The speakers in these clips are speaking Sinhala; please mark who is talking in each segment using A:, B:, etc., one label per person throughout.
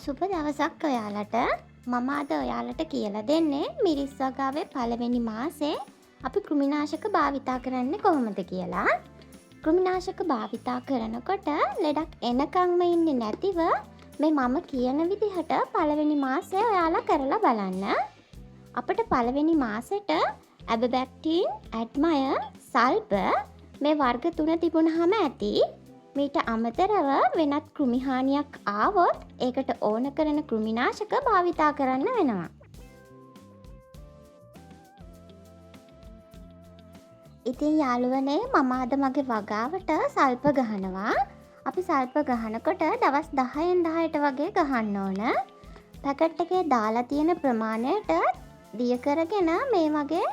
A: සුබ දවසක් ඔයාලට. මම අද ඔයාලට කියලා දෙන්නේ මිරිස් වගාවේ පළවෙනි මාසේ අපි කෘමිනාශක භාවිතා කරන්නේ කොහොමද කියලා. කෘමිනාශක භාවිතා කරනකොට ලෙඩක් එනකන්ම ඉන්නේ නැතිව මේ මම කියන විදිහට පළවෙනි මාසේ ඔයාලා කරලා බලන්න. අපිට පළවෙනි මාසෙට ඇබබැක්ටීන්, ඇඩ්මයර්, සල්පර් මේ වර්ග 3 තිබුණාම ඇති. මීට අමතරව වෙනත් කෘමිහානියක් ආවොත් ඒකට ඕන කරන කෘමිනාශක භාවිතා කරන්න වෙනවා. ඉතින් යාළුවනේ මම අද මගේ වගාවට සල්ප ගහනවා. අපි සල්ප ගහනකොට දවස් 10න් 10ට වගේ ගහන්න ඕන. පැකට් එකේ දාලා තියෙන ප්‍රමාණයට දිය කරගෙන මේ වගේ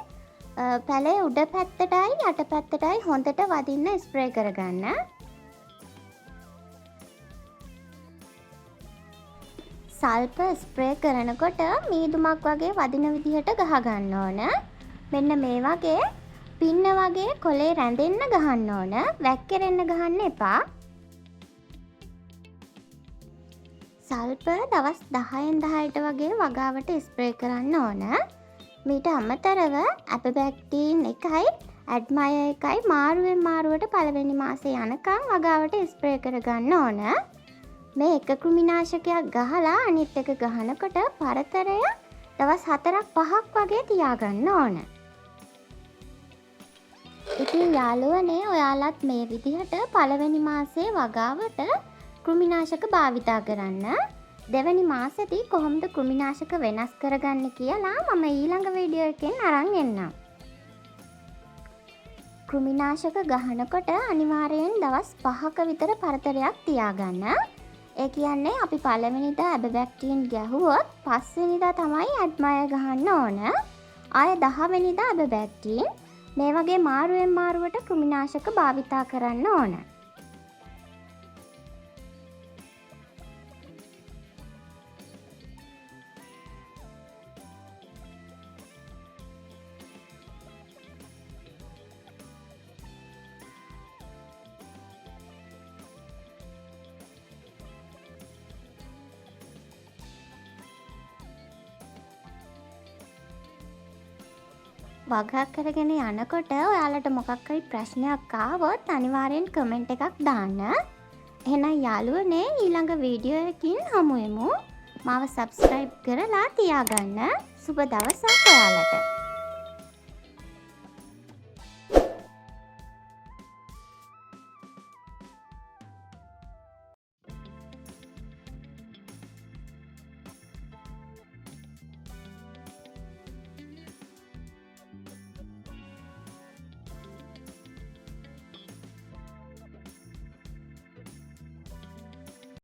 A: පැලේ උඩ පැත්තටයි යට පැත්තටයි හොඳට වදින්න ස්ප්‍රේ කරගන්න. සල්ප ස්ප්‍රේ කරනකොට මීදුමක් වගේ වදින විදිහට ගහ ගන්න ඕන. මෙන්න මේ වගේ පින්න වගේ කොලේ රැඳෙන්න ගහන්න ඕන. වැක්කිරෙන්න ගහන්න එපා. සල්ප දවස් 10න් 10ට වගේ වගාවට ස්ප්‍රේ කරන්න ඕන. මීට අමතරව ඇබබැක්ටීන් එකයි ඇඩ්මයර් එකයි මාරුවෙන් මාරුවට පළවෙනි මාසේ යනකම් වගාවට ස්ප්‍රේ කරගන්න ඕන. මේ එක කෘමිනාශකයක් ගහලා අනිත් එක ගහනකොට පරතරය දවස් 4-5ක් වගේ තියාගන්න ඕන. ඉතින් යාළුවනේ ඔයාලත් මේ විදිහට පළවෙනි මාසේ වගාවට කෘමිනාශක භාවිතා කරන්න. දෙවැනි මාසෙදී කොහොමද කෘමිනාශක වෙනස් කරගන්නේ කියලා මම ඊළඟ වීඩියෝ එකෙන් අරන් එන්නම්. කෘමිනාශක ගහනකොට අනිවාර්යෙන් දවස් 5ක විතර පරතරයක් තියාගන්න. ඒ කියන්නේ අපි පළවෙනිදා ඇබබැක්ටීන් ගැහුවොත් පස්වෙනිදා තමයි ඇඩ්මයර් ගහන්න ඕන. ආය 10 වෙනිදා ඇබබැක්ටීන් මේ වගේ මාරුවෙන් මාරුවට කෘමිනාශක භාවිතා කරන්න ඕන. වගා කරගෙන යනකොට ඔයාලට මොකක් හරි ප්‍රශ්නයක් ආවොත් අනිවාර්යෙන් කමෙන්ට් එකක් දාන්න. එහෙනම් යාළුවනේ ඊළඟ වීඩියෝ එකකින් හමු වෙමු. මාව සබ්ස්ක්‍රයිබ් කරලා තියාගන්න. සුබ දවසක් ඔයාලට.